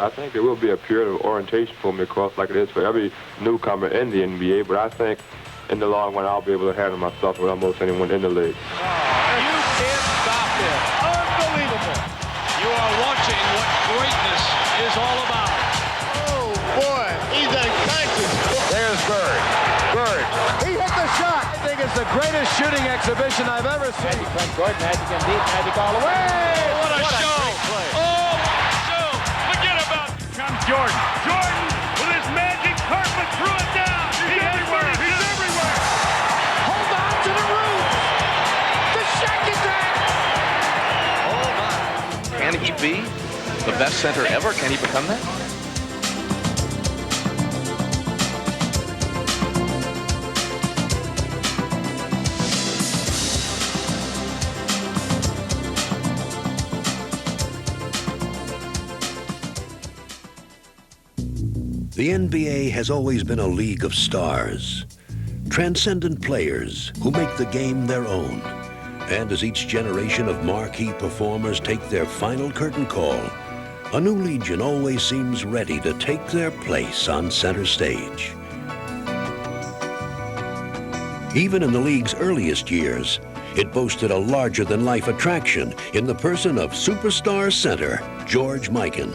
I think there will be a period of orientation for me, of course, like it is for every newcomer in the NBA, but I think in the long run I'll be able to handle myself with almost anyone in the league. You can't stop him. Unbelievable. You are watching what greatness is all about. Oh, boy, he's unconscious. There's Bird. Bird. He hit the shot. I think it's the greatest shooting exhibition I've ever seen. Frank Gordon had to get deep, Magic all the way. What a show. Oh, show. Forget about it. Comes Jordan. Jordan with his magic carpet threw it down. He's everywhere. He's everywhere. Hold on to the roof. The shack is back. Can he be the best center ever? Can he become that? The NBA has always been a league of stars, transcendent players who make the game their own. And as each generation of marquee performers take their final curtain call, a new legion always seems ready to take their place on center stage. Even in the league's earliest years, it boasted a larger-than-life attraction in the person of superstar center George Mikan.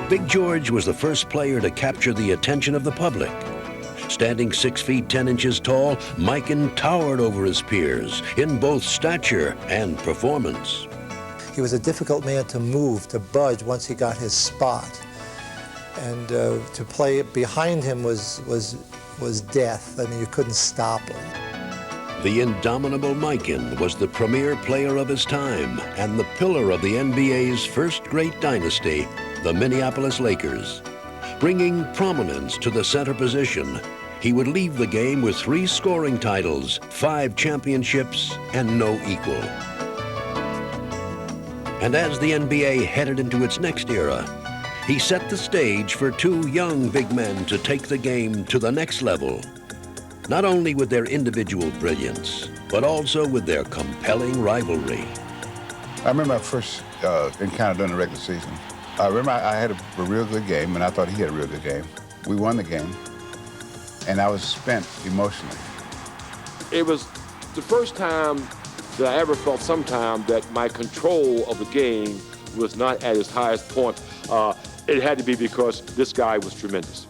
Big George was the first player to capture the attention of the public. Standing 6 feet 10 inches tall, Mikan towered over his peers in both stature and performance. He was a difficult man to move, to budge once he got his spot. And to play behind him was death. I mean, you couldn't stop him. The indomitable Mikan was the premier player of his time and the pillar of the NBA's first great dynasty, the Minneapolis Lakers. Bringing prominence to the center position, he would leave the game with 3 scoring titles, 5 championships, and no equal. And as the NBA headed into its next era, he set the stage for 2 young big men to take the game to the next level, not only with their individual brilliance, but also with their compelling rivalry. I remember my first encounter during the regular season. I remember I had a real good game, and I thought he had a real good game. We won the game, and I was spent emotionally. It was the first time that I ever felt sometime that my control of the game was not at its highest point. It had to be because this guy was tremendous.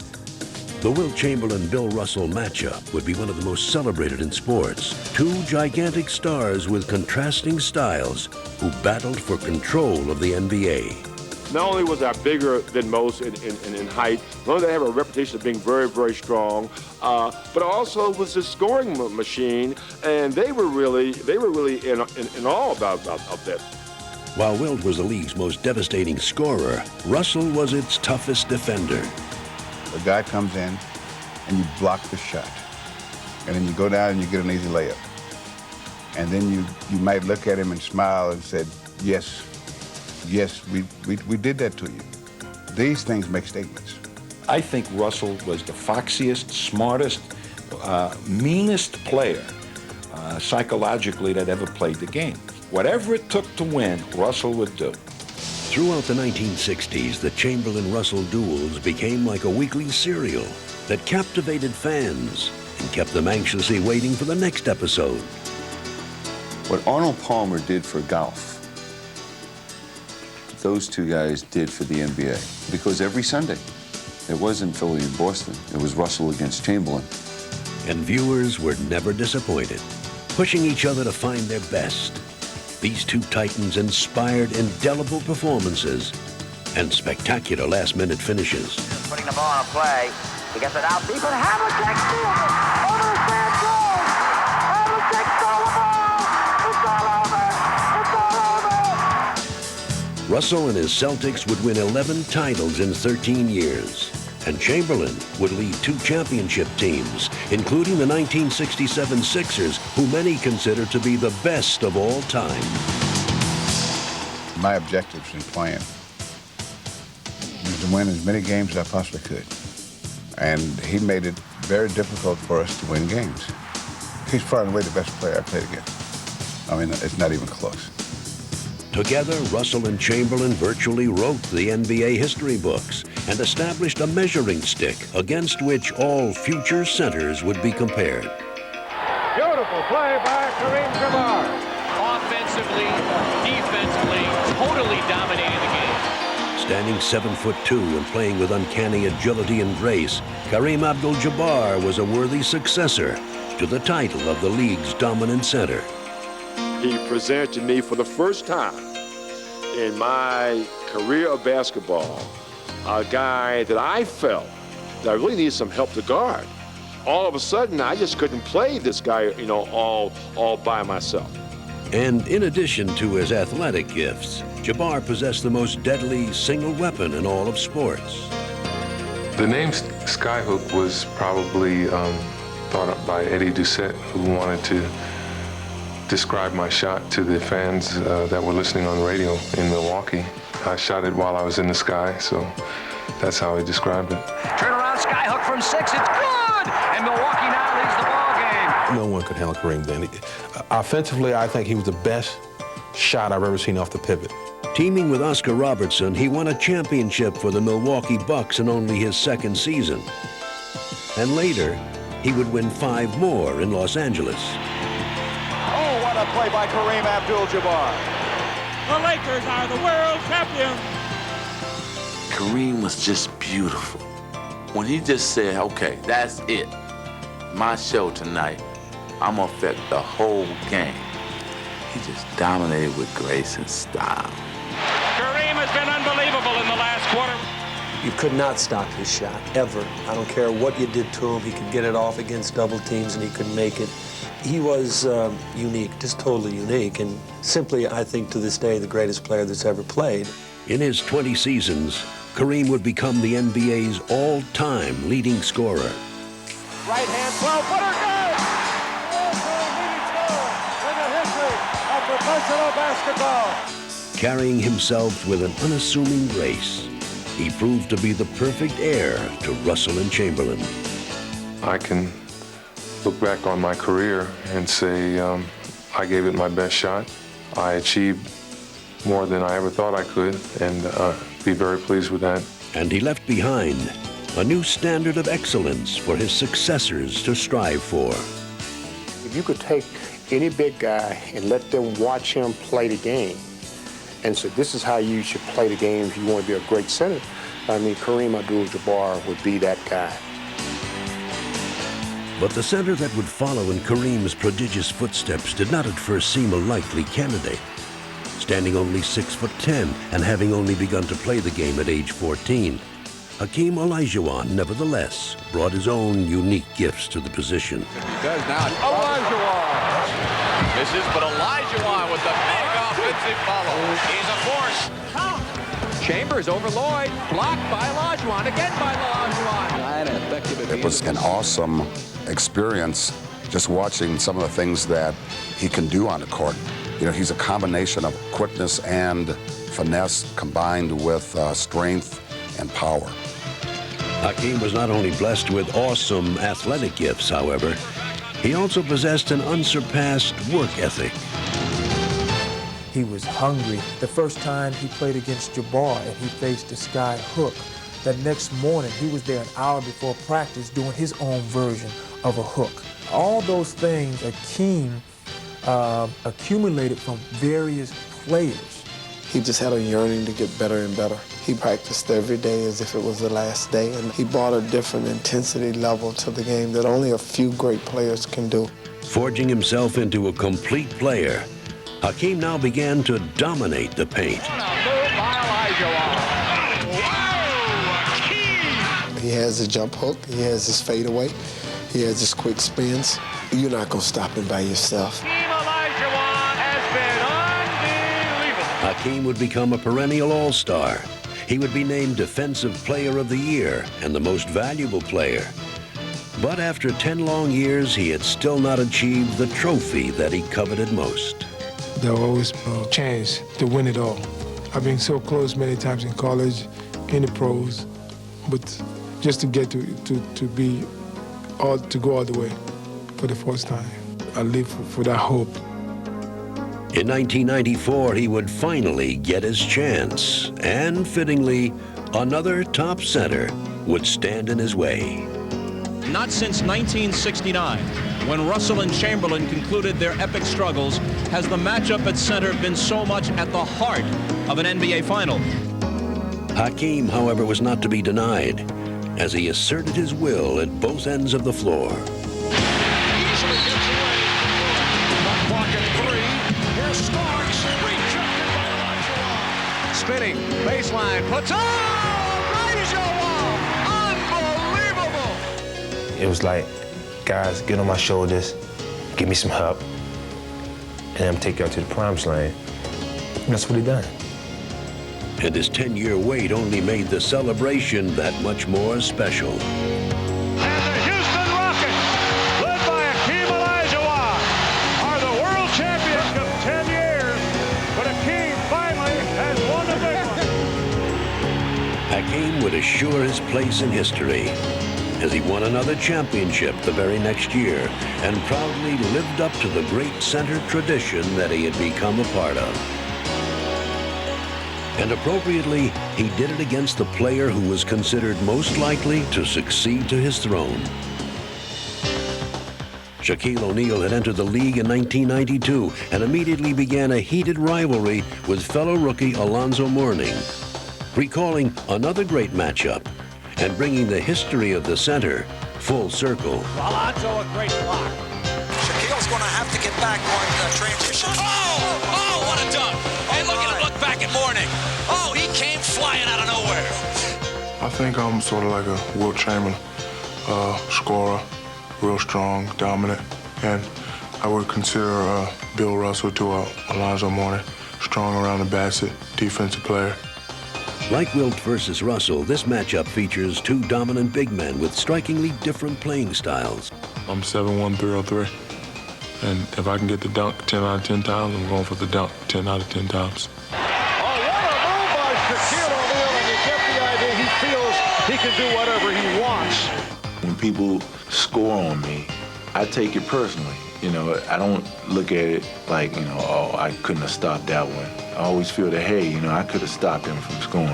The Wilt Chamberlain-Bill Russell matchup would be one of the most celebrated in sports. 2 gigantic stars with contrasting styles who battled for control of the NBA. Not only was I bigger than most in height, not only did I have a reputation of being very, very strong, but also was a scoring machine, and they were really in awe about that. While Wilt was the league's most devastating scorer, Russell was its toughest defender. A guy comes in, and you block the shot, and then you go down and you get an easy layup. And then you might look at him and smile and say, yes, we did that to you. These things make statements. I think Russell was the foxiest, smartest, meanest player psychologically that ever played the game. Whatever it took to win, Russell would do. Throughout the 1960s, the Chamberlain-Russell duels became like a weekly serial that captivated fans and kept them anxiously waiting for the next episode. What Arnold Palmer did for golf, those 2 guys did for the NBA. Because every Sunday, it wasn't Philly and Boston. It was Russell against Chamberlain. And viewers were never disappointed, pushing each other to find their best. These 2 titans inspired indelible performances and spectacular last-minute finishes. Putting the ball on a play. He gets it out deep, and Havlicek steals it. Over the stand goal. Havlicek stole the ball. It's all over. It's all over. Russell and his Celtics would win 11 titles in 13 years. And Chamberlain would lead 2 championship teams, including the 1967 Sixers, who many consider to be the best of all time. My objectives in playing was to win as many games as I possibly could. And he made it very difficult for us to win games. He's far and away the best player I played against. I mean, it's not even close. Together, Russell and Chamberlain virtually wrote the NBA history books and established a measuring stick against which all future centers would be compared. Beautiful play by Kareem Jabbar. Offensively, defensively, totally dominating the game. Standing 7'2" and playing with uncanny agility and grace, Kareem Abdul-Jabbar was a worthy successor to the title of the league's dominant center. He presented to me for the first time in my career of basketball a guy that I felt that I really needed some help to guard. All of a sudden, I just couldn't play this guy, all by myself. And in addition to his athletic gifts, Jabbar possessed the most deadly single weapon in all of sports. The name Skyhook was probably thought up by Eddie Doucette, who wanted to describe my shot to the fans that were listening on the radio in Milwaukee. I shot it while I was in the sky, so that's how he described it. Turn around, Skyhook from 6, it's good! And Milwaukee now leads the ball game. No one could handle Kareem then. Offensively, I think he was the best shot I've ever seen off the pivot. Teaming with Oscar Robertson, he won a championship for the Milwaukee Bucks in only his second season. And later, he would win 5 more in Los Angeles. Oh, what a play by Kareem Abdul-Jabbar. The Lakers are the world champions. Kareem was just beautiful. When he just said, okay, that's it. My show tonight, I'm gonna affect the whole game. He just dominated with grace and style. Kareem has been unbelievable in the last quarter. You could not stop his shot, ever. I don't care what you did to him. He could get it off against double teams and he could make it. He was unique, just totally unique, and simply, I think, to this day, the greatest player that's ever played. In his 20 seasons, Kareem would become the NBA's all-time leading scorer. Right hand 12-footer, good! Leading scorer in the history of professional basketball. Carrying himself with an unassuming grace, he proved to be the perfect heir to Russell and Chamberlain. I can look back on my career and say I gave it my best shot. I achieved more than I ever thought I could, and be very pleased with that. And he left behind a new standard of excellence for his successors to strive for. If you could take any big guy and let them watch him play the game and say, this is how you should play the game if you want to be a great center, I mean, Kareem Abdul-Jabbar would be that guy. But the center that would follow in Kareem's prodigious footsteps did not at first seem a likely candidate. Standing only 6'10" and having only begun to play the game at age 14, Hakeem Olajuwon, nevertheless, brought his own unique gifts to the position. He does now. Olajuwon misses, but Olajuwon with the big offensive follow. He's a force. Chambers over Lloyd, blocked by Olajuwon, again by Olajuwon. It was an awesome experience just watching some of the things that he can do on the court. You know, he's a combination of quickness and finesse combined with strength and power. Hakeem was not only blessed with awesome athletic gifts, however, he also possessed an unsurpassed work ethic. He was hungry. The first time he played against Jabbar and he faced the Sky Hook, that next morning he was there an hour before practice doing his own version of a hook. All those things Hakeem accumulated from various players. He just had a yearning to get better and better. He practiced every day as if it was the last day, and he brought a different intensity level to the game that only a few great players can do. Forging himself into a complete player, Hakeem now began to dominate the paint. He has a jump hook, he has his fadeaway, he has his quick spins. You're not going to stop him by yourself. Hakeem would become a perennial all-star. He would be named Defensive Player of the Year and the Most Valuable Player. But after 10 long years, he had still not achieved the trophy that he coveted most. There will always be a chance to win it all. I've been so close many times in college, in the pros, but just to get to go all the way for the first time. I live for that hope. In 1994, he would finally get his chance, and fittingly, another top center would stand in his way. Not since 1969, when Russell and Chamberlain concluded their epic struggles, has the matchup at center been so much at the heart of an NBA final. Hakeem, however, was not to be denied, as he asserted his will at both ends of the floor. Easily gets away. The clock at 3. Here's Starks. Rejected by Olajuwon. Spinning, baseline, puts It was like, guys, get on my shoulders, give me some help, and I'm take y'all to the promised land. And that's what he done. And his 10-year wait only made the celebration that much more special. And the Houston Rockets, led by Hakeem Olajuwon, are the world champions of 10 years. But Hakeem finally has won the big one. Hakeem would assure his place in history, as he won another championship the very next year and proudly lived up to the great center tradition that he had become a part of. And appropriately, he did it against the player who was considered most likely to succeed to his throne. Shaquille O'Neal had entered the league in 1992 and immediately began a heated rivalry with fellow rookie Alonzo Mourning, recalling another great matchup and bringing the history of the center full circle. Alonzo, a great block. Shaquille's going to have to get back on transition. Oh, what a dunk. Hey, look at him look back at Mourning. Oh, he came flying out of nowhere. I think I'm sort of like a Wilt Chamberlain, scorer, real strong, dominant, and I would consider Bill Russell to Alonzo Mourning, strong around the basket, defensive player. Like Wilt versus Russell, this matchup features two dominant big men with strikingly different playing styles. I'm 7'1", 303, and if I can get the dunk 10 out of 10 times, I'm going for the dunk 10 out of 10 times. Oh, what a move by Shaquille O'Neal, and you get the idea he feels he can do whatever he wants. When people score on me, I take it personally. You know, I don't look at it like, you know, oh, I couldn't have stopped that one. I always feel that, hey, you know, I could have stopped him from scoring.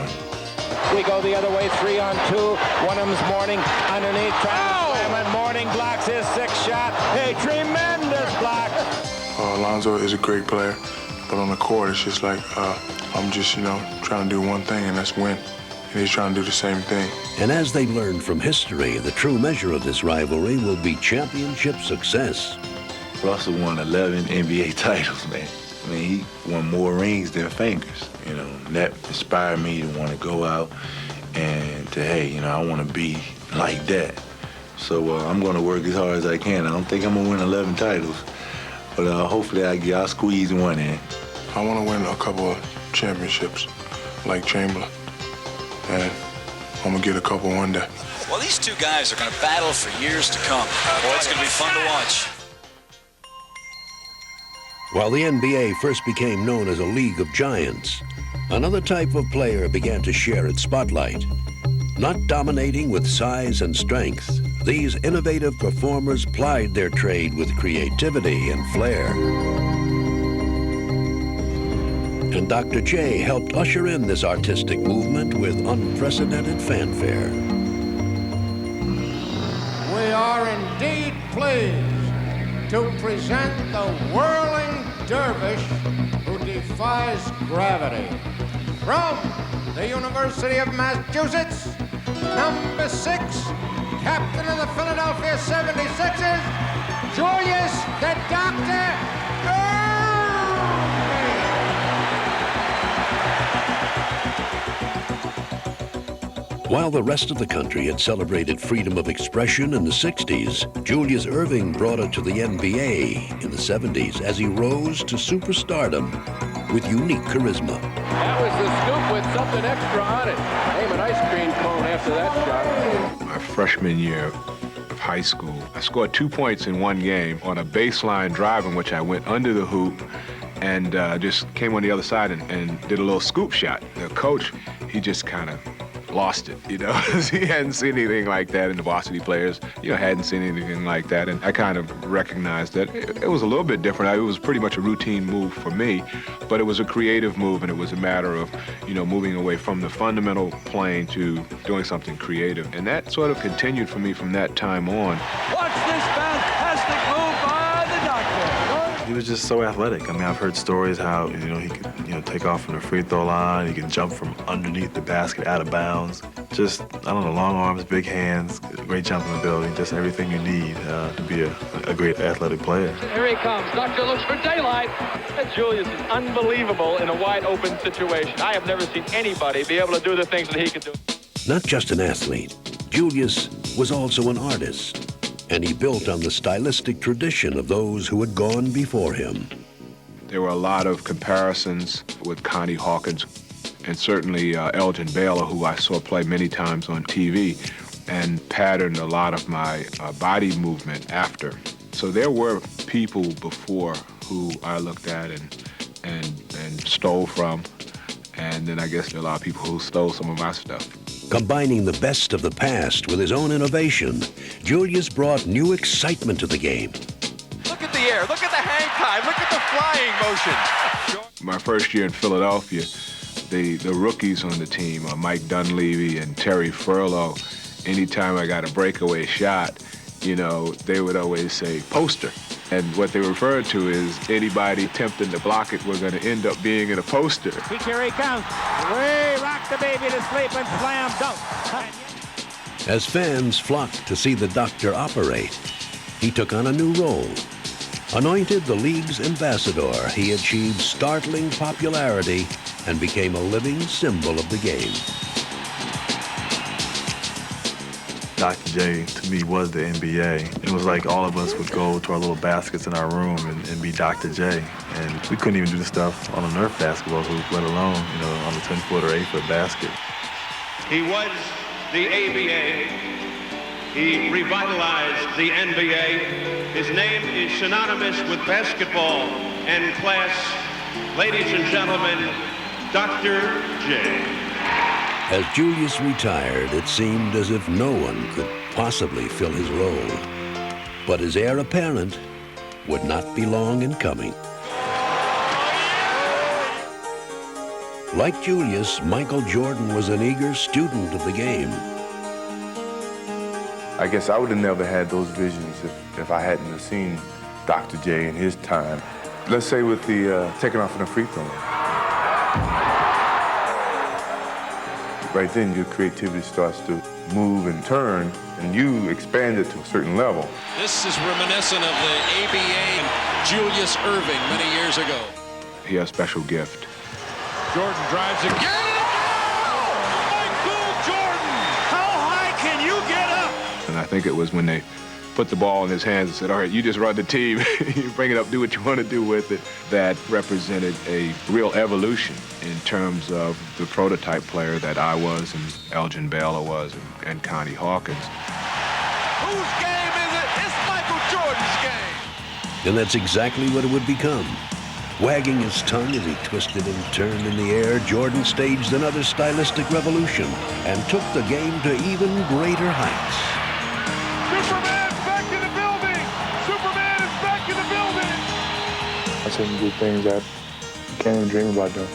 We go the other way, 3-on-2. One of them's Mourning underneath, trying to slam, and Mourning blocks his sixth shot. A tremendous block. Alonzo is a great player, but on the court, it's just like, I'm just, you know, trying to do one thing, and that's win. And he's trying to do the same thing. And as they learned from history, the true measure of this rivalry will be championship success. Russell won 11 NBA titles, man. I mean, he won more rings than fingers, you know. And that inspired me to want to go out and to, hey, you know, I want to be like that. So I'm going to work as hard as I can. I don't think I'm going to win 11 titles, but hopefully I'll squeeze one in. I want to win a couple of championships, like Chamberlain, and I'm going to get a couple one day. Well, these two guys are going to battle for years to come. Boy, it's going to be fun to watch. While the NBA first became known as a league of giants, another type of player began to share its spotlight. Not dominating with size and strength, these innovative performers plied their trade with creativity and flair. And Dr. J helped usher in this artistic movement with unprecedented fanfare. We are indeed pleased to present the whirling dervish who defies gravity. From the University of Massachusetts, number 6, captain of the Philadelphia 76ers, Julius the Doctor While the rest of the country had celebrated freedom of expression in the 60s, Julius Erving brought it to the NBA in the 70s as he rose to superstardom with unique charisma. That was the scoop with something extra on it. Name an ice cream cone after that shot. My freshman year of high school, I scored 2 points in one game on a baseline drive in which I went under the hoop and just came on the other side and did a little scoop shot. The coach, he just kind of lost it, you know. He hadn't seen anything like that, and the varsity players, you know, hadn't seen anything like that. And I kind of recognized that it was a little bit different. It was pretty much a routine move for me, but it was a creative move, and it was a matter of, you know, moving away from the fundamental plane to doing something creative. And that sort of continued for me from that time on. Watch this fantastic move by the doctor. He was just so athletic. I mean, I've heard stories how, you know, he could, you know, take off from the free throw line. He could jump from underneath the basket out of bounds. Just, I don't know, long arms, big hands, great jumping ability, just everything you need to be a great athletic player. Here he comes. Doctor looks for daylight. And Julius is unbelievable in a wide open situation. I have never seen anybody be able to do the things that he could do. Not just an athlete, Julius was also an artist, and he built on the stylistic tradition of those who had gone before him. There were a lot of comparisons with Connie Hawkins, and certainly Elgin Baylor, who I saw play many times on TV, and patterned a lot of my body movement after. So there were people before who I looked at and stole from, and then I guess there are a lot of people who stole some of my stuff. Combining the best of the past with his own innovation, Julius brought new excitement to the game. Look at the air. Look at the hang time. Look at the flying motion. My first year in Philadelphia, the rookies on the team, Mike Dunleavy and Terry Furlow, anytime I got a breakaway shot, you know, they would always say, poster. And what they referred to is anybody attempting to block it were going to end up being in a poster. Here he comes. Way rock the baby to sleep and slam dunk. As fans flocked to see the doctor operate, he took on a new role. Anointed the league's ambassador, he achieved startling popularity and became a living symbol of the game. Dr. J, to me, was the NBA. It was like all of us would go to our little baskets in our room and be Dr. J. And we couldn't even do the stuff on a Nerf basketball hoop, let alone, you know, on the 10-foot or 8-foot basket. He was the ABA. He revitalized the NBA. His name is synonymous with basketball and class. Ladies and gentlemen, Dr. J. As Julius retired, it seemed as if no one could possibly fill his role. But his heir apparent would not be long in coming. Like Julius, Michael Jordan was an eager student of the game. I guess I would have never had those visions if I hadn't have seen Dr. J in his time. Let's say with the taking off in the free throw. Right then, your creativity starts to move and turn, and you expand it to a certain level. This is reminiscent of the ABA and Julius Erving many years ago. He had a special gift. Jordan drives again. Michael Jordan! How high can you get up? And I think it was when they put the ball in his hands and said, all right, you just run the team, you bring it up, do what you want to do with it. That represented a real evolution in terms of the prototype player that I was and Elgin Baylor was and Connie Hawkins. Whose game is it? It's Michael Jordan's game. And that's exactly what it would become. Wagging his tongue as he twisted and turned in the air, Jordan staged another stylistic revolution and took the game to even greater heights. Superman's back in the building! Superman is back in the building! I said some good things that you can't even dream about doing.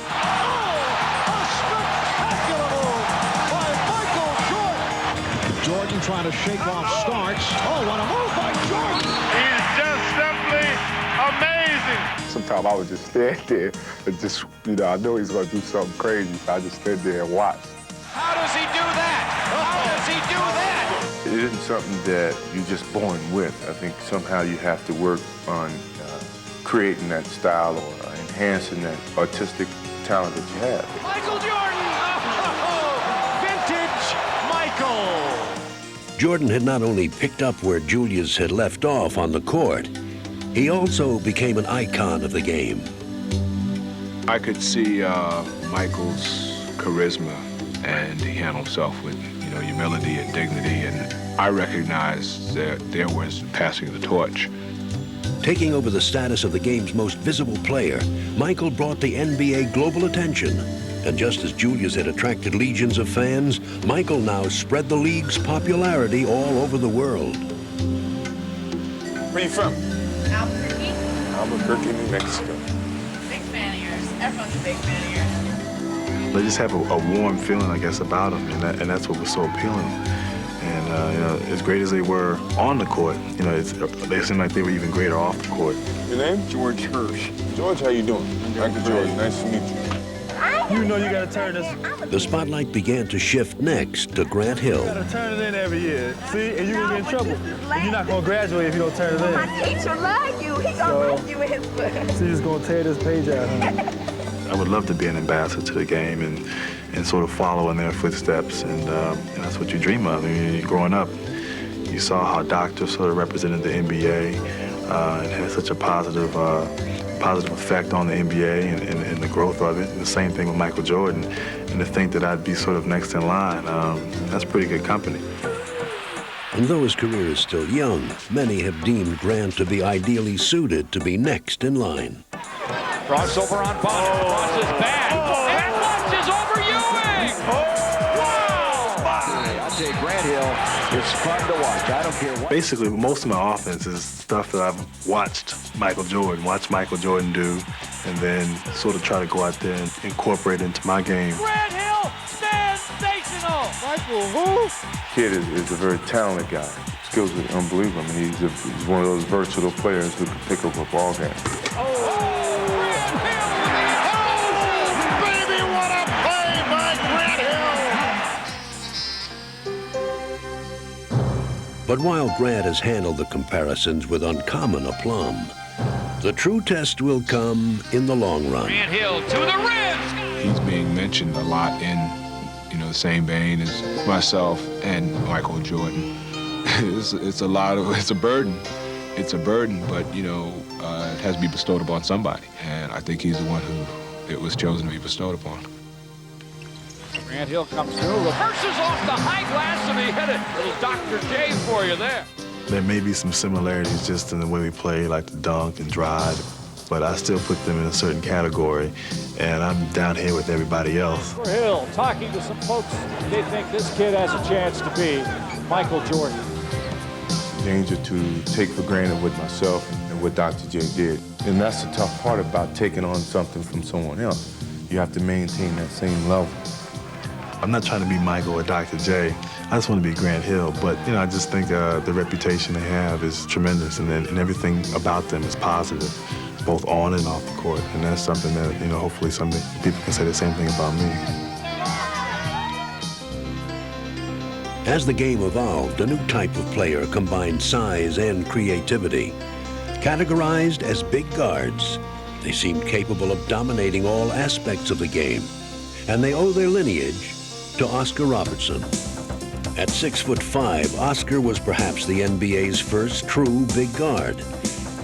Jordan trying to shake off Starks. Oh, what a move by Jordan! He's just simply amazing! Sometimes I would just stand there and just, you know, I know he's going to do something crazy, so I just stand there and watch. How does he do that? How does he do that? It isn't something that you're just born with. I think somehow you have to work on creating that style or enhancing that artistic talent that you have. Michael Jordan! Oh, vintage Michael! Jordan had not only picked up where Julius had left off on the court, he also became an icon of the game. I could see Michael's charisma, and he handled himself with, you know, humility and dignity, and I recognized that there was passing the torch. Taking over the status of the game's most visible player, Michael brought the NBA global attention And just as Julius had attracted legions of fans, Michael now spread the league's popularity all over the world. Where you from? Albuquerque. Albuquerque, New Mexico. Big fan of yours. Everyone's a big fan of yours. They just have a warm feeling, I guess, about them, and that's what was so appealing. And you know, as great as they were on the court, you know, they seemed like they were even greater off the court. Your name? George Hirsch. George, how you doing? Michael George, nice to meet you. You know you gotta turn this. The spotlight began to shift next to Grant Hill. You gotta turn it in every year. See, and you're gonna get in trouble. You're not gonna graduate if you don't turn it in. My teacher loves you. He gonna write you with his book. So you're just gonna tear this page out, huh? I would love to be an ambassador to the game and sort of follow in their footsteps, and that's what you dream of. I mean, growing up, you saw how doctors sort of represented the NBA and had such a positive effect on the NBA and the growth of it. And the same thing with Michael Jordan. And to think that I'd be sort of next in line, that's pretty good company. And though his career is still young, many have deemed Grant to be ideally suited to be next in line. Crossover on Bonner. Cross is bad. And launches over Ewing. Wow! I'll tell you, Grant Hill is fun to watch. I don't care what. Basically, most of my offense is stuff that I've watched Michael Jordan do, and then sort of try to go out there and incorporate into my game. Grant Hill, sensational! Michael, who? Kid is a very talented guy. Skills are unbelievable. I mean, he's one of those versatile players who can pick up a ball game. But while Grant has handled the comparisons with uncommon aplomb, the true test will come in the long run. Grant Hill to the ribs! He's being mentioned a lot in, the same vein as myself and Michael Jordan. It's a burden. It's a burden, but, it has to be bestowed upon somebody. And I think he's the one who it was chosen to be bestowed upon. Grant Hill comes through, reverses off the high glass, and he hit it. Little Dr. J for you there. There may be some similarities just in the way we play, like the dunk and drive, but I still put them in a certain category, and I'm down here with everybody else. For Hill, talking to some folks, they think this kid has a chance to be Michael Jordan. Danger to take for granted what myself and what Dr. J did. And that's the tough part about taking on something from someone else. You have to maintain that same level. I'm not trying to be Michael or Dr. J. I just want to be Grant Hill. But, I just think the reputation they have is tremendous, and everything about them is positive, both on and off the court. And that's something that, hopefully some people can say the same thing about me. As the game evolved, a new type of player combined size and creativity. Categorized as big guards, they seemed capable of dominating all aspects of the game. And they owe their lineage to Oscar Robertson. At 6'5", Oscar was perhaps the NBA's first true big guard.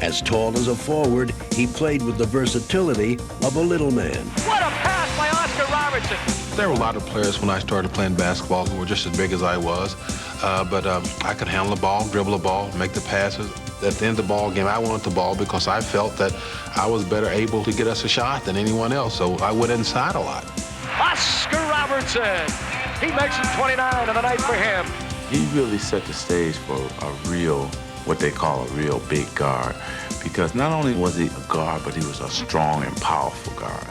As tall as a forward, he played with the versatility of a little man. What a pass by Oscar Robertson! There were a lot of players when I started playing basketball who were just as big as I was, but I could handle the ball, dribble the ball, make the passes. At the end of the ball game, I wanted the ball because I felt that I was better able to get us a shot than anyone else, so I went inside a lot. Oscar Robertson. He makes it 29 of the night for him. He really set the stage for what they call a real big guard, because not only was he a guard, but he was a strong and powerful guard.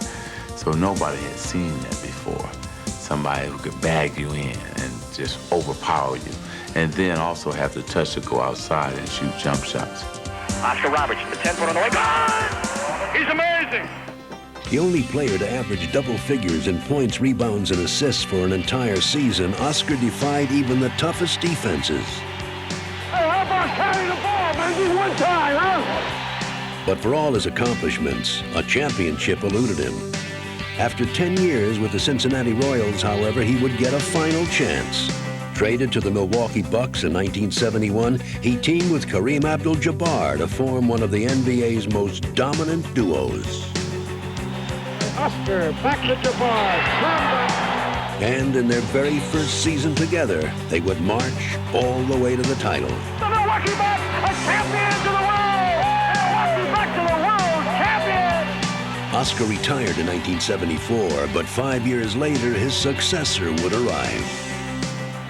So nobody had seen that before. Somebody who could bag you in and just overpower you, and then also have the touch to go outside and shoot jump shots. Oscar Robertson, the 10-foot on the way. God! He's amazing! The only player to average double figures in points, rebounds, and assists for an entire season, Oscar defied even the toughest defenses. Hey, how about carrying the ball, maybe one time, huh? But for all his accomplishments, a championship eluded him. After 10 years with the Cincinnati Royals, however, he would get a final chance. Traded to the Milwaukee Bucks in 1971, he teamed with Kareem Abdul-Jabbar to form one of the NBA's most dominant duos. Oscar back to Jabbar. And in their very first season together, they would march all the way to the title. The Milwaukee Bucks are champions of the world! Milwaukee Bucks are the world champions! Oscar retired in 1974, but 5 years later, his successor would arrive.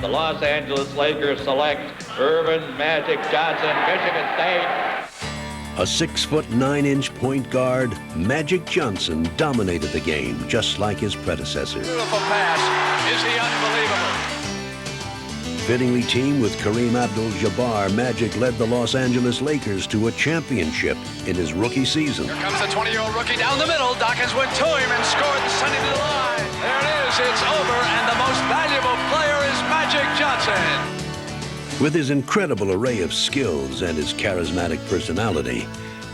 The Los Angeles Lakers select Earvin Magic Johnson, Michigan State. A 6'9" point guard, Magic Johnson dominated the game just like his predecessor. Beautiful pass. Is he unbelievable? Fittingly teamed with Kareem Abdul-Jabbar, Magic led the Los Angeles Lakers to a championship in his rookie season. Here comes the 20-year-old rookie down the middle. Dawkins went to him and scored and sent him to the line. There it is. It's over, and the most valuable player is Magic Johnson. With his incredible array of skills and his charismatic personality,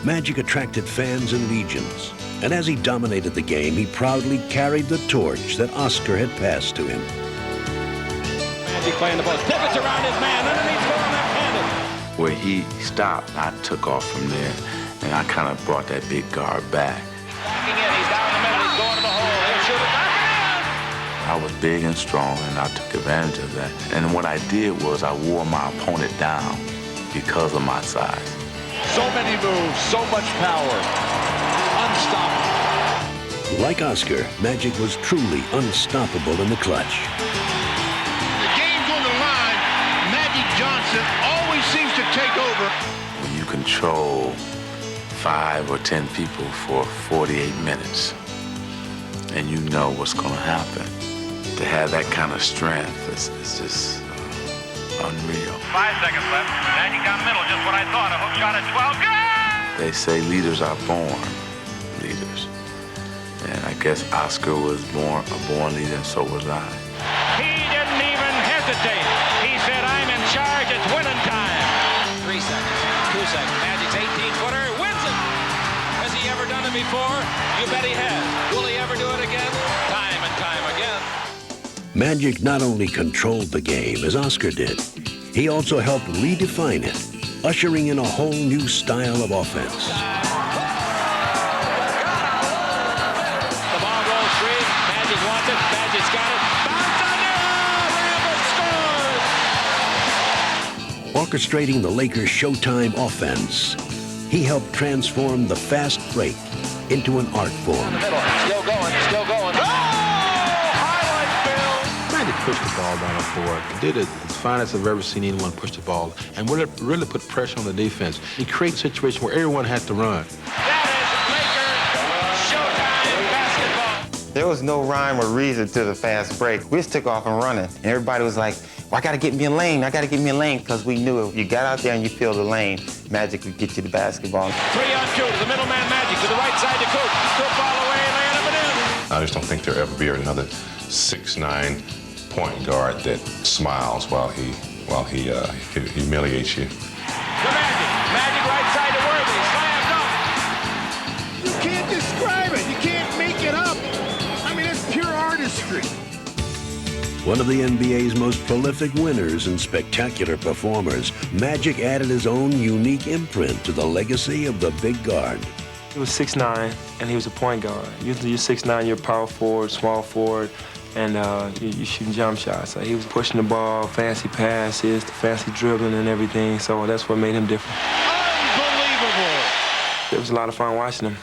Magic attracted fans in legions. And as he dominated the game, he proudly carried the torch that Oscar had passed to him. Magic playing the ball, pivots around his man, underneath for him, left-handed. Where he stopped, I took off from there, and I kind of brought that big guard back. Backing in, he's down the middle, he's going to the hole, he'll shoot it. I was big and strong, and I took advantage of that. And what I did was I wore my opponent down because of my size. So many moves, so much power. Unstoppable. Like Oscar, Magic was truly unstoppable in the clutch. The game's on the line. Magic Johnson always seems to take over. When you control 5 or 10 people for 48 minutes, and you know what's going to happen, to have that kind of strength is just unreal. 5 seconds left. Magic down the middle, just what I thought. A hook shot at 12. Good! They say leaders are born leaders. And I guess Oscar was a born leader, and so was I. He didn't even hesitate. He said, I'm in charge, it's winning time. 3 seconds, 2 seconds. Magic's 18-footer wins it. Has he ever done it before? You bet he has. Will he ever do it again? Time and time again. Magic not only controlled the game as Oscar did, he also helped redefine it, ushering in a whole new style of offense. The ball rolls free. Magic wants it. Magic's got it. Bounce under. Rambert scores. Orchestrating the Lakers' Showtime offense, he helped transform the fast break into an art form. Still going, still going. Magic pushed the ball down the floor. He did it as fine as I've ever seen anyone push the ball, and really put pressure on the defense. He created a situation where everyone had to run. That is Laker Showtime basketball. There was no rhyme or reason to the fast break. We just took off and running, and everybody was like, well, I gotta get me a lane, because we knew if you got out there and you filled the lane, Magic would get you the basketball. 3-on-2 to the middleman Magic to the right side to Coop. Coop all the way, laying up and in. I just don't think there'll ever be another 6'9" point guard that smiles while he humiliates you. The Magic right side to Worthy, slam dunk. You can't describe it. You can't make it up. I mean, it's pure artistry. One of the NBA's most prolific winners and spectacular performers, Magic added his own unique imprint to the legacy of the big guard. He was 6'9", and he was a point guard. Usually you're 6'9", you're a power forward, small forward, and you shooting jump shots. So he was pushing the ball, fancy passes, fancy dribbling and everything, so that's what made him different. Unbelievable! It was a lot of fun watching him.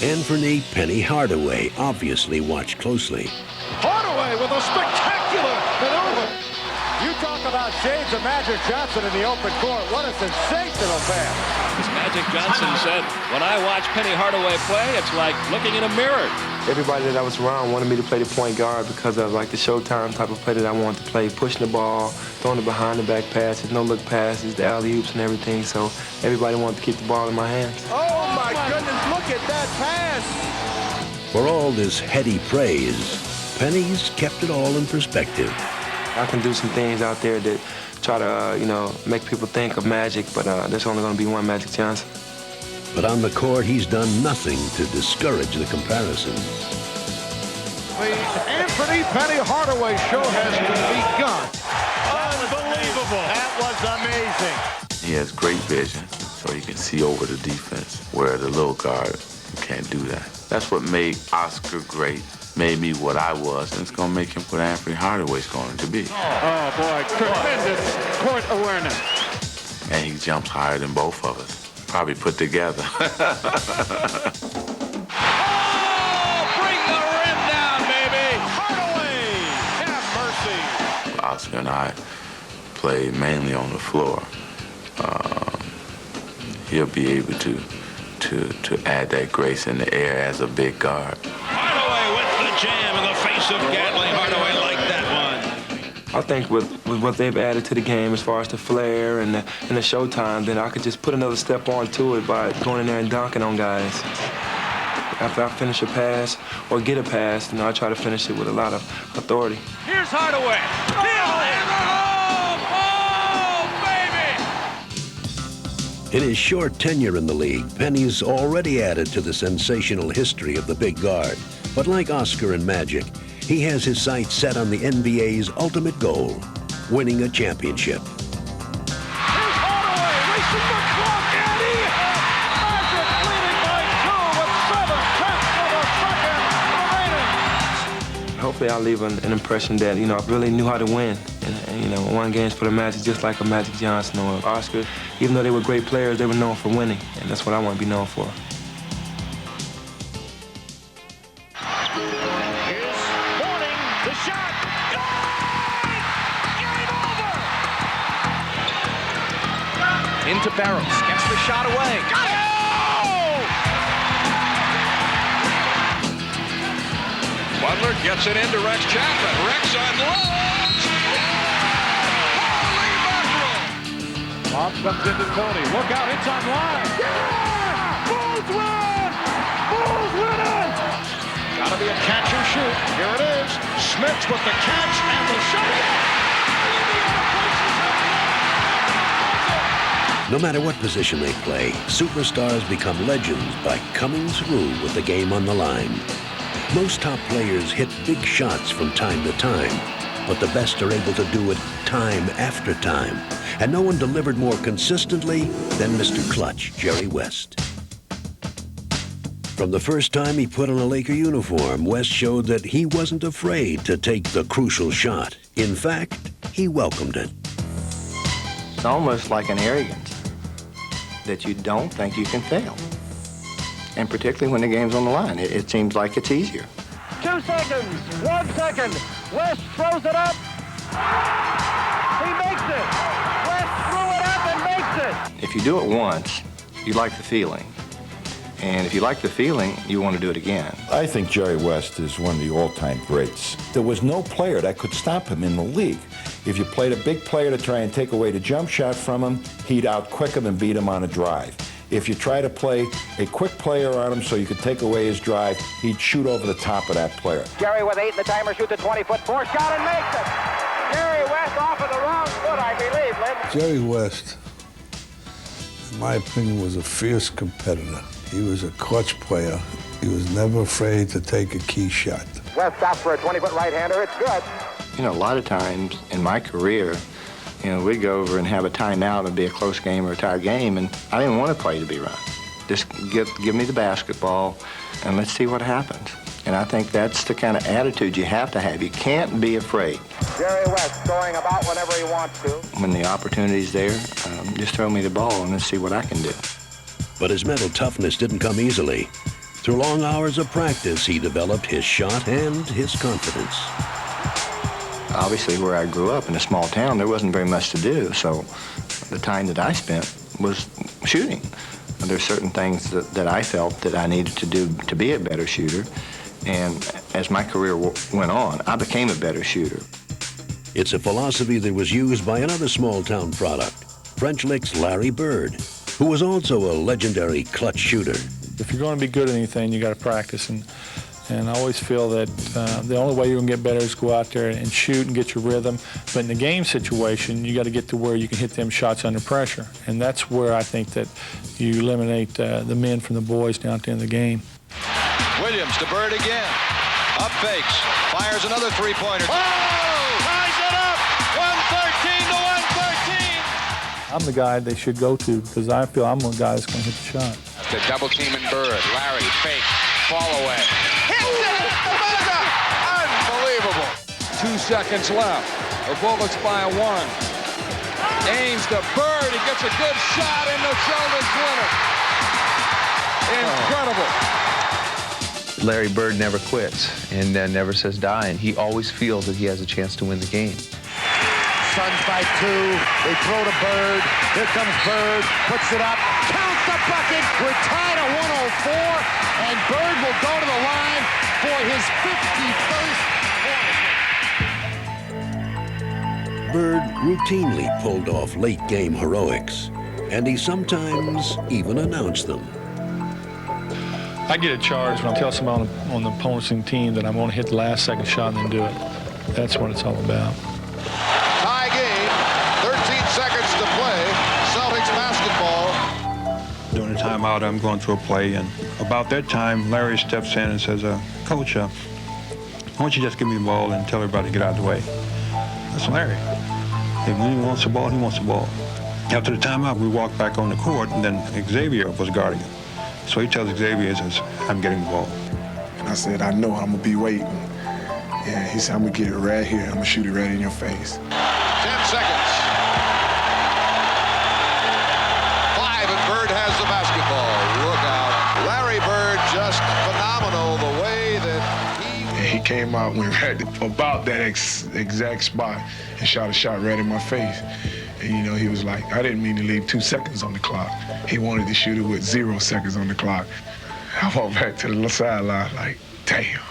Anthony Penny Hardaway obviously watched closely. Hardaway with a spectacular maneuver. You talk about shades of Magic Johnson in the open court. What a sensational pass. As Magic Johnson said, when I watch Penny Hardaway play, it's like looking in a mirror. Everybody that I was around wanted me to play the point guard because of like the Showtime type of play that I wanted to play, pushing the ball, throwing the behind the back passes, no look passes, the alley-oops and everything. So everybody wanted to keep the ball in my hands. Oh my goodness, look at that pass. For all this heady praise, Penny's kept it all in perspective. I can do some things out there that try to, make people think of Magic, but there's only going to be one Magic Johnson. But on the court, he's done nothing to discourage the comparison. The Anthony Penny Hardaway show has begun. Unbelievable. That was amazing. He has great vision, so he can see over the defense, where the little guard can't do that. That's what made Oscar great, made me what I was, and it's going to make him what Anthony Hardaway's going to be. Oh, boy, tremendous court awareness. And he jumps higher than both of us, probably put together. Oscar and I play mainly on the floor, he'll be able to add that grace in the air as a big guard. Hardaway with the jam in the face of Gatling. Hardaway liked that one. I think with what they've added to the game as far as the flair and the showtime, then I could just put another step on to it by going in there and dunking on guys. After I finish a pass or get a pass, I try to finish it with a lot of authority. Here's Hardaway. In his short tenure in the league, Penny's already added to the sensational history of the big guard. But like Oscar and Magic, he has his sights set on the NBA's ultimate goal, winning a championship. Here's Hardaway racing the clock, and he has Magic leading by 2 with 7 tenths of a second remaining. Hopefully I'll leave an impression that, I really knew how to win. And won games for the Magic just like a Magic Johnson or Oscar. Even though they were great players, they were known for winning, and that's what I want to be known for. Here's Mourning, the shot. Game over! Into Barrows, gets the shot away. Butler gets it into Rex Chapman. Rex unloads. Off comes into Tony. Look out, it's on line. Yeah! Bulls win! Bulls win it! Gotta be a catch or shoot. Here it is. Smith with the catch and the shot. No matter what position they play, superstars become legends by coming through with the game on the line. Most top players hit big shots from time to time, but the best are able to do it time after time. And no one delivered more consistently than Mr. Clutch, Jerry West. From the first time he put on a Laker uniform, West showed that he wasn't afraid to take the crucial shot. In fact, he welcomed it. It's almost like an arrogance that you don't think you can fail. And particularly when the game's on the line, it seems like it's easier. 2 seconds, 1 second. West throws it up. He makes it. West threw it up and makes it. If you do it once, you like the feeling. And if you like the feeling, you want to do it again. I think Jerry West is one of the all-time greats. There was no player that could stop him in the league. If you played a big player to try and take away the jump shot from him, he'd out-quick him and beat him on a drive. If you try to play a quick player on him so you could take away his drive, he'd shoot over the top of that player. Jerry with 8 in the timer shoots a 20-foot four shot and makes it. Jerry West off of the wrong foot, I believe, Lynn. Jerry West, in my opinion, was a fierce competitor. He was a clutch player. He was never afraid to take a key shot. West stops for a 20-foot right-hander. It's good. A lot of times in my career, we'd go over and have a timeout and be a close game or a tie game, and I didn't want to play to be run. Just give me the basketball, and let's see what happens. And I think that's the kind of attitude you have to have. You can't be afraid. Jerry West scoring about whenever he wants to. When the opportunity's there, just throw me the ball and let's see what I can do. But his mental toughness didn't come easily. Through long hours of practice, he developed his shot and his confidence. Obviously, where I grew up in a small town, there wasn't very much to do, so the time that I spent was shooting. There's certain things that I felt that I needed to do to be a better shooter, and as my career went on, I became a better shooter. It's a philosophy that was used by another small-town product, French Lick's Larry Bird, who was also a legendary clutch shooter. If you're going to be good at anything, you got to practice, and I always feel that the only way you're going to get better is go out there and shoot and get your rhythm. But in the game situation, you got to get to where you can hit them shots under pressure, and that's where I think that you eliminate the men from the boys down at the end of the game. Williams to Bird again. Up fakes. Fires another three-pointer. Oh! Ties it up! 113 to 113! I'm the guy they should go to because I feel I'm the guy that's going to hit the shot. The double team in Bird. Larry, fake, fall away. Hits it! Buzzer! Unbelievable. 2 seconds left. The Bullets by 1. Aims to Bird. He gets a good shot in the Celtics winner. Incredible. Larry Bird never quits and never says die, and he always feels that he has a chance to win the game. Suns by 2. They throw to Bird. Here comes Bird. Puts it up. Counts the bucket. We're tied at 104. And Bird will go to the line for his 51st point. Bird routinely pulled off late-game heroics, and he sometimes even announced them. I get a charge when I tell somebody on the opposing team that I'm going to hit the last second shot and then do it. That's what it's all about. Tie game, 13 seconds to play. Celtics basketball. During the timeout, I'm going through a play, and about that time, Larry steps in and says, Coach, why don't you just give me the ball and tell everybody to get out of the way? That's Larry. If he wants the ball, he wants the ball. After the timeout, we walked back on the court, and then Xavier was guarding him. So he tells Xavier, says, I'm getting the ball. And I said, I know, I'm going to be waiting. Yeah, he said, I'm going to get it right here. I'm going to shoot it right in your face. 10 seconds. 5, and Bird has the basketball. Look out. Larry Bird, just phenomenal the way that he came out, went right about that exact spot and shot a shot right in my face. And, you know, he was like, I didn't mean to leave 2 seconds on the clock. He wanted to shoot it with 0 seconds on the clock. I walked back to the sideline like, damn.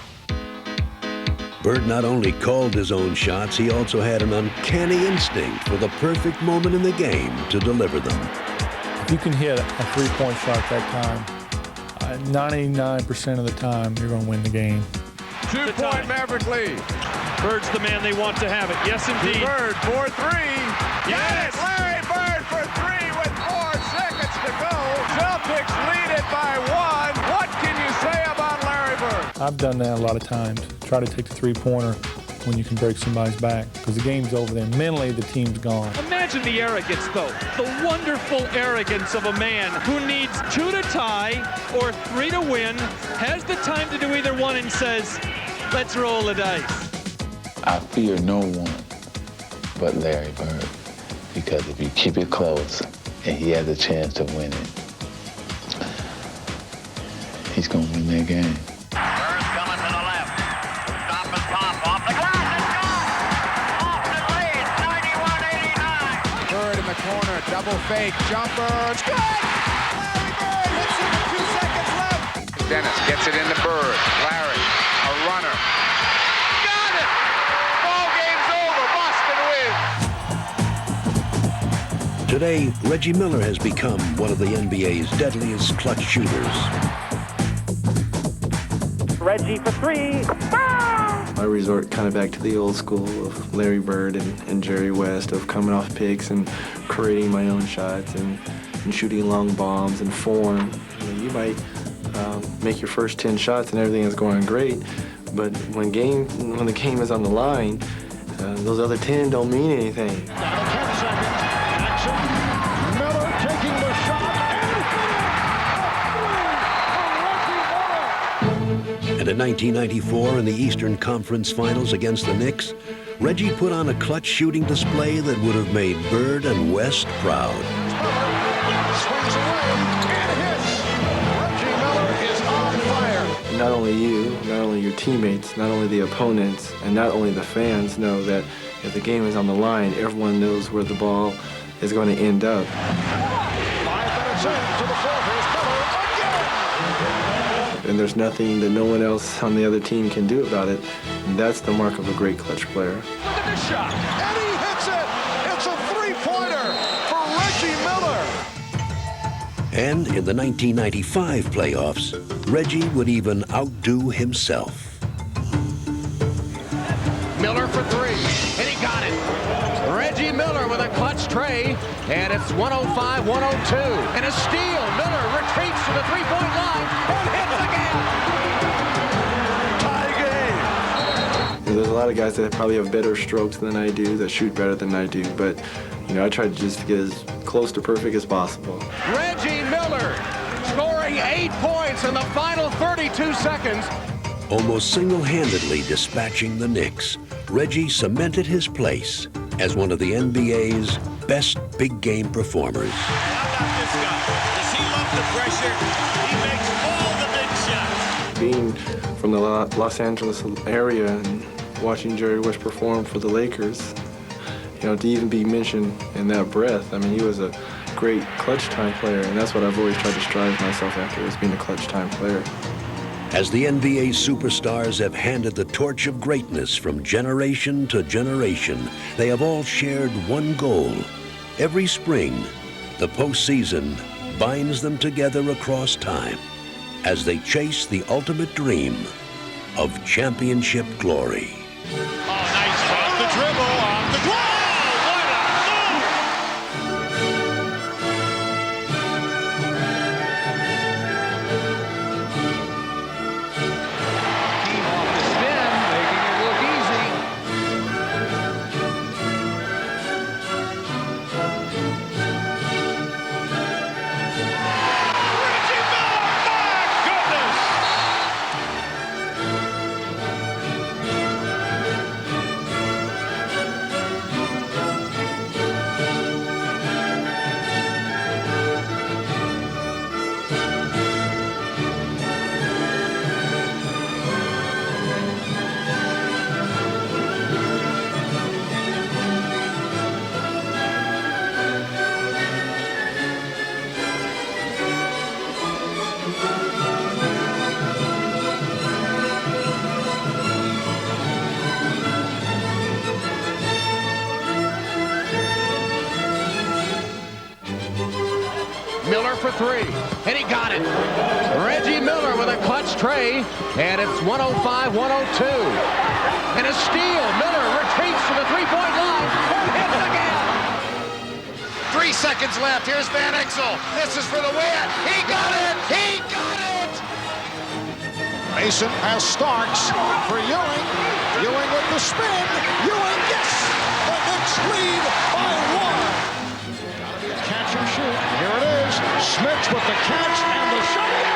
Bird not only called his own shots, he also had an uncanny instinct for the perfect moment in the game to deliver them. If you can hit a three-point shot that time, 99% of the time, you're going to win the game. 2-point Maverick lead. Bird's the man they want to have it. Yes, indeed. Bird for 3. Yes! Larry Bird for 3 with 4 seconds to go. Celtics lead it by 1. What can you say about Larry Bird? I've done that a lot of times. Try to take the three-pointer when you can break somebody's back, because the game's over there. Mentally, the team's gone. Imagine the arrogance, though. The wonderful arrogance of a man who needs 2 to tie or 3 to win, has the time to do either one, and says, let's roll the dice. I fear no one but Larry Bird, because if you keep it close and he has a chance to win it, he's going to win that game. Bird's coming to the left. Stop and pop off the glass. It's gone. Off the lead. 91-89. Bird in the corner, double fake, jumper. It's good! Larry Bird hits it with 2 seconds left. Dennis gets it into Bird. Larry, a runner. Got it! Ball game's over. Boston wins. Today, Reggie Miller has become one of the NBA's deadliest clutch shooters. Reggie for 3. I resort kind of back to the old school of Larry Bird and Jerry West, of coming off picks and creating my own shots and shooting long bombs and form. You might make your first 10 shots and everything is going great, but when the game is on the line, those other 10 don't mean anything. Now 10 seconds. Action. Miller taking the shot. And in 1994, in the Eastern Conference Finals against the Knicks, Reggie put on a clutch shooting display that would have made Bird and West proud. Swings away and hits. Reggie Miller is on fire. Not only you, not only your teammates, not only the opponents, and not only the fans know that if the game is on the line, everyone knows where the ball is going to end up. 5 minutes into the fourth. Here's Miller again. And there's nothing that no one else on the other team can do about it. And that's the mark of a great clutch player. Look at this shot. And he hits it. It's a 3-pointer for Reggie Miller. And in the 1995 playoffs, Reggie would even outdo himself. Miller for 3, and he got it. Reggie Miller with a clutch tray, and it's 105-102. And a steal. Miller retreats to the three-point line and hits again. And there's a lot of guys that probably have better strokes than I do, that shoot better than I do, but I try to just get as close to perfect as possible. Reggie Miller scoring 8 points in the final 32 seconds. Almost single-handedly dispatching the Knicks, Reggie cemented his place as one of the NBA's best big-game performers. Does he love the pressure? He makes all the big shots. Being from the Los Angeles area and watching Jerry West perform for the Lakers, You know, to even be mentioned in that breath, I mean, he was a great clutch time player, and that's what I've always tried to strive myself after, is being a clutch time player. As the NBA superstars have handed the torch of greatness from generation to generation, they have all shared one goal. Every spring, the postseason binds them together across time as they chase the ultimate dream of championship glory. Nice off the dribble, off the goal! What a move! Off the spin, making it look easy. Reggie Miller, my goodness! Miller for three, and he got it. Reggie Miller with a clutch tray, and it's 105-102. And a steal. Miller retreats to the three-point line and hits again. 3 seconds left. Here's Van Exel. This is for the win. He got it. He got it. Mason has Starks for Ewing. Ewing with the spin. Ewing, yes! The Knicks lead by 1. Catch and shoot. Here it is. Smith with the catch and the shot.